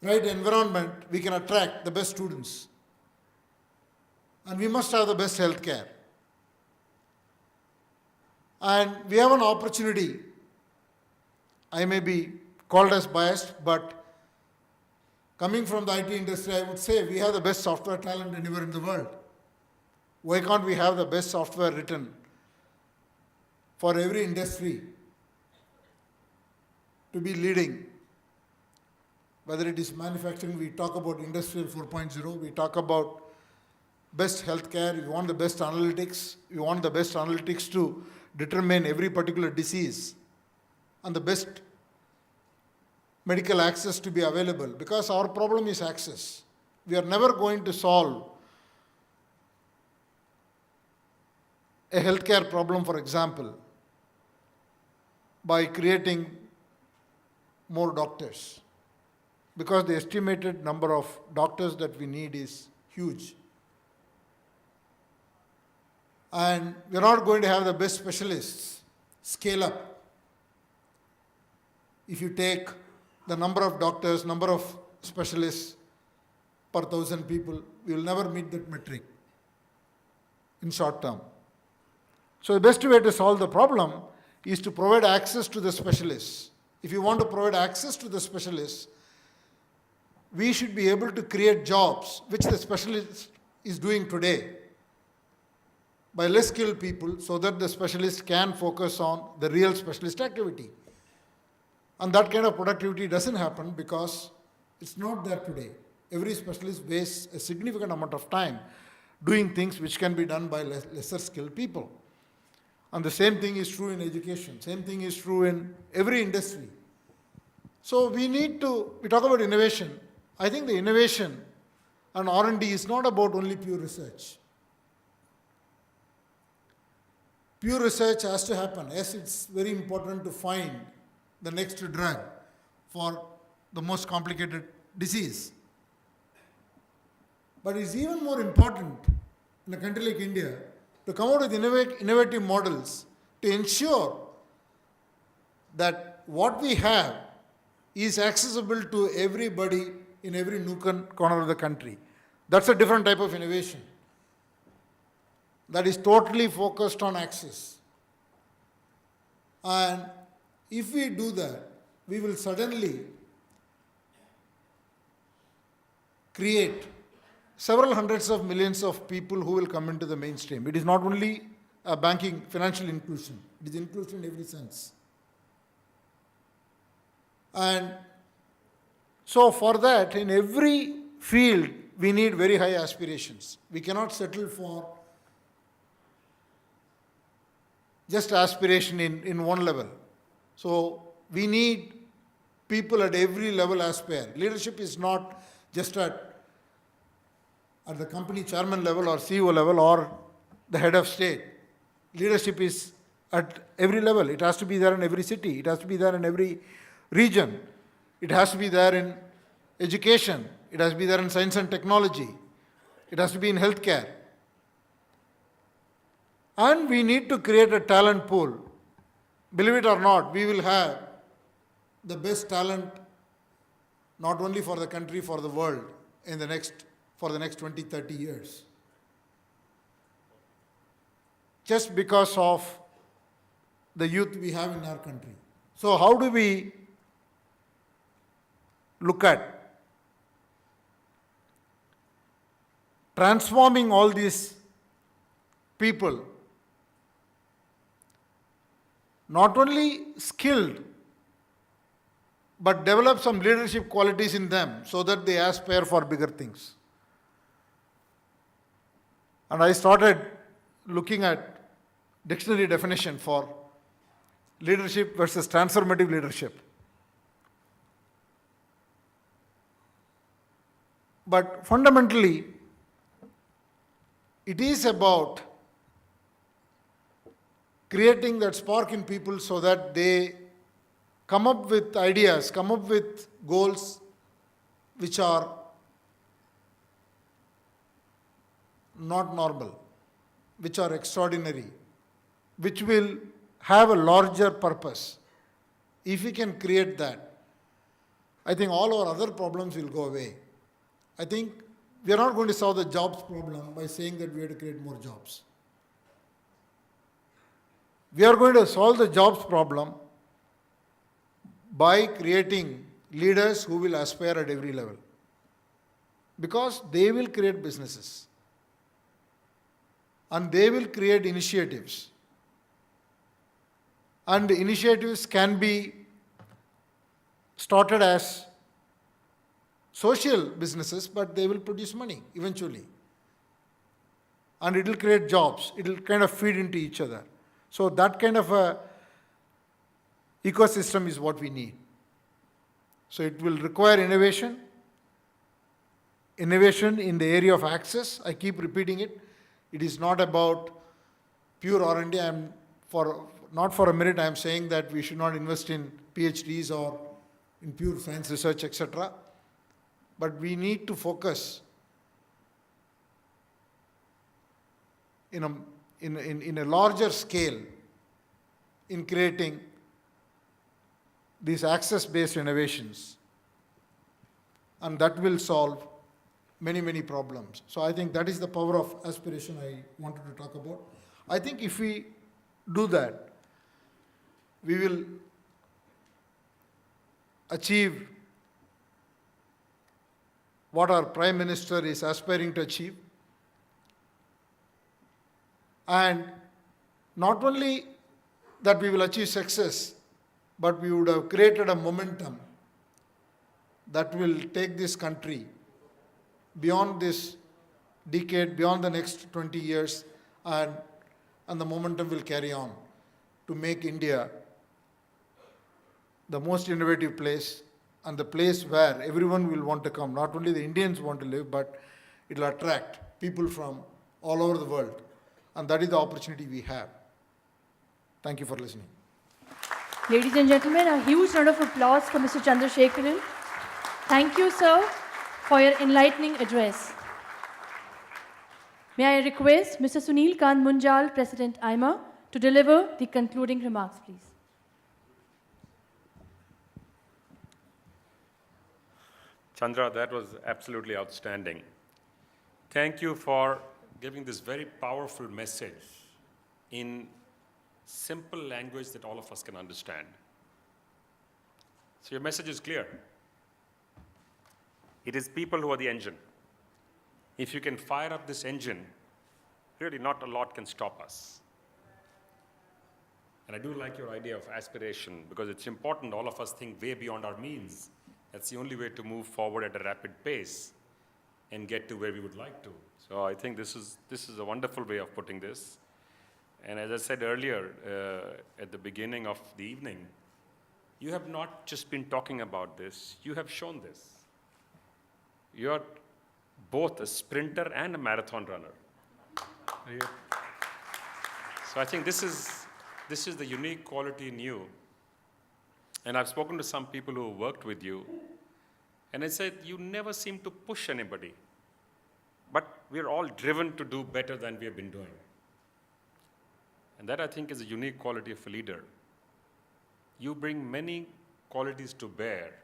right environment, we can attract the best students. And we must have the best healthcare. And we have an opportunity. I may be called as biased, but coming from the IT industry, I would say we have the best software talent anywhere in the world. Why can't we have the best software written for every industry to be leading? Whether it is manufacturing, we talk about Industrial 4.0, we talk about best healthcare, we want the best analytics, we want the best analytics to determine every particular disease and the best medical access to be available, because our problem is access. We are never going to solve a healthcare problem, for example, by creating more doctors, because the estimated number of doctors that we need is huge. And we are not going to have the best specialists scale up if you take the number of doctors, number of specialists per 1,000 people. We will never meet that metric in short term. So the best way to solve the problem is to provide access to the specialists. If you want to provide access to the specialists, we should be able to create jobs which the specialist is doing today by less skilled people so that the specialist can focus on the real specialist activity. And that kind of productivity doesn't happen because it's not there today. Every specialist wastes a significant amount of time doing things which can be done by lesser skilled people. And the same thing is true in education. Same thing is true in every industry. So we talk about innovation. I think the innovation and R&D is not about only pure research. Pure research has to happen. Yes, it's very important to find the next drug for the most complicated disease. But it's even more important in a country like India to come out with innovative models to ensure that what we have is accessible to everybody in every nook and corner of the country. That's a different type of innovation that is totally focused on access. And if we do that, we will suddenly create several hundreds of millions of people who will come into the mainstream. It is not only a banking, financial inclusion, it is inclusion in every sense. And so for that, in every field, we need very high aspirations. We cannot settle for just aspiration in one level. So we need people at every level aspire. Leadership is not just at the company chairman level or CEO level or the head of state. Leadership is at every level. It has to be there in every city. It has to be there in every region. It has to be there in education. It has to be there in science and technology. It has to be in healthcare. And we need to create a talent pool. Believe it or not, we will have the best talent not only for the country, for the world for the next 20, 30 years. Just because of the youth we have in our country. So how do we look at transforming all these people, not only skilled, but develop some leadership qualities in them so that they aspire for bigger things? And I started looking at dictionary definition for leadership versus transformative leadership. But fundamentally, it is about creating that spark in people so that they come up with ideas, come up with goals which are not normal, which are extraordinary, which will have a larger purpose. If we can create that, I think all our other problems will go away. I think we are not going to solve the jobs problem by saying that we have to create more jobs. We are going to solve the jobs problem by creating leaders who will aspire at every level. Because they will create businesses. And they will create initiatives. And the initiatives can be started as social businesses, but they will produce money eventually. And it will create jobs. It will kind of feed into each other. So that kind of a ecosystem is what we need. So it will require innovation. Innovation in the area of access. I keep repeating it. It is not about pure R&D. Not for a minute I am saying that we should not invest in PhDs or in pure science research, etc. But we need to focus in a larger scale in creating these access-based innovations. And that will solve many, many problems. So I think that is the power of aspiration I wanted to talk about. I think if we do that, we will achieve what our Prime Minister is aspiring to achieve. And not only that we will achieve success, but we would have created a momentum that will take this country beyond this decade, beyond the next 20 years, and the momentum will carry on to make India the most innovative place and the place where everyone will want to come. Not only the Indians want to live, but it will attract people from all over the world. And that is the opportunity we have. Thank you for listening. Ladies and gentlemen, a huge round of applause for Mr. Chandrasekaran. Thank you, sir, for your enlightening address. May I request Mr. Sunil Kant Munjal, President AIMA, to deliver the concluding remarks, please. Chandra, that was absolutely outstanding. Thank you for giving this very powerful message in simple language that all of us can understand. So your message is clear. It is people who are the engine. If you can fire up this engine, really not a lot can stop us. And I do like your idea of aspiration, because it's important all of us think way beyond our means. That's the only way to move forward at a rapid pace and get to where we would like to. So I think this is a wonderful way of putting this. And as I said earlier, at the beginning of the evening, you have not just been talking about this, you have shown this. You're both a sprinter and a marathon runner. So I think this is the unique quality in you. And I've spoken to some people who worked with you, and I said, you never seem to push anybody. But we're all driven to do better than we have been doing. And that, I think, is a unique quality of a leader. You bring many qualities to bear.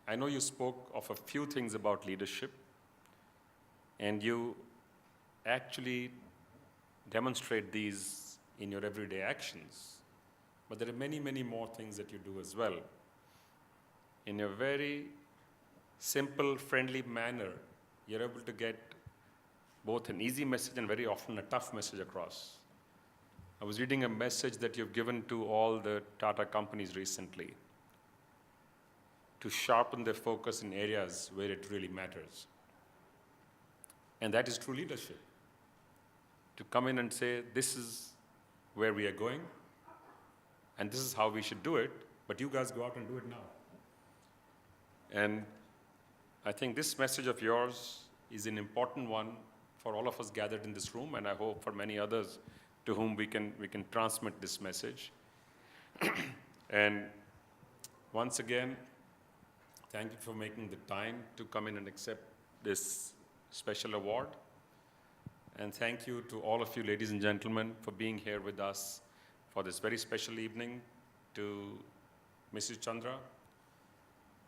I know you spoke of a few things about leadership, and you actually demonstrate these in your everyday actions. But there are many, many more things that you do as well. In a very simple, friendly manner, you're able to get both an easy message and very often a tough message across. I was reading a message that you've given to all the Tata companies recently to sharpen their focus in areas where it really matters. And that is true leadership. To come in and say, this is where we are going, and this is how we should do it, but you guys go out and do it now. And I think this message of yours is an important one for all of us gathered in this room, and I hope for many others to whom we can transmit this message. And once again, thank you for making the time to come in and accept this special award. And thank you to all of you, ladies and gentlemen, for being here with us for this very special evening, to Mrs. Chandra,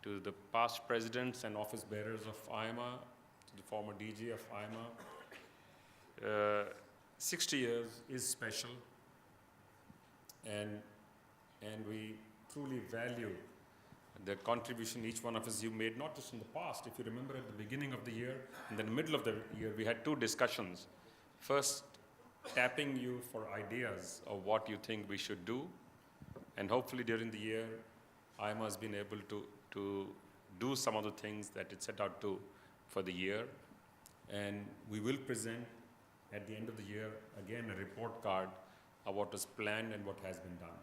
to the past presidents and office bearers of AIMA, to the former DG of AIMA. 60 years is special, and we truly value the contribution each one of us you made, not just in the past. If you remember, at the beginning of the year and then the middle of the year, we had two discussions. First, tapping you for ideas of what you think we should do, and hopefully during the year, AIMA has been able to do some of the things that it set out to for the year. And we will present at the end of the year, again, a report card of what was planned and what has been done.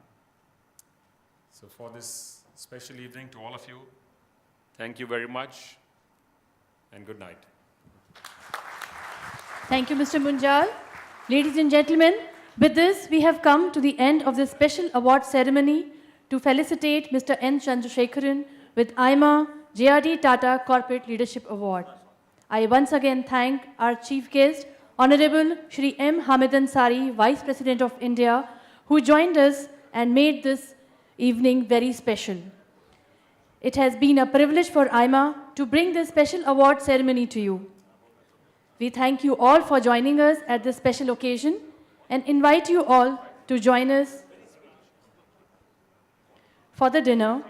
So for this special evening, to all of you, thank you very much, and good night. Thank you, Mr. Munjal. Ladies and gentlemen, with this, we have come to the end of this special award ceremony to felicitate Mr. N Chandrasekaran with AIMA JRD Tata Corporate Leadership Award. I once again thank our chief guest, Honorable Shri M Hamid Ansari, Vice President of India, who joined us and made this evening very special. It has been a privilege for AIMA to bring this special award ceremony to you. We thank you all for joining us at this special occasion. and invite you all to join us for the dinner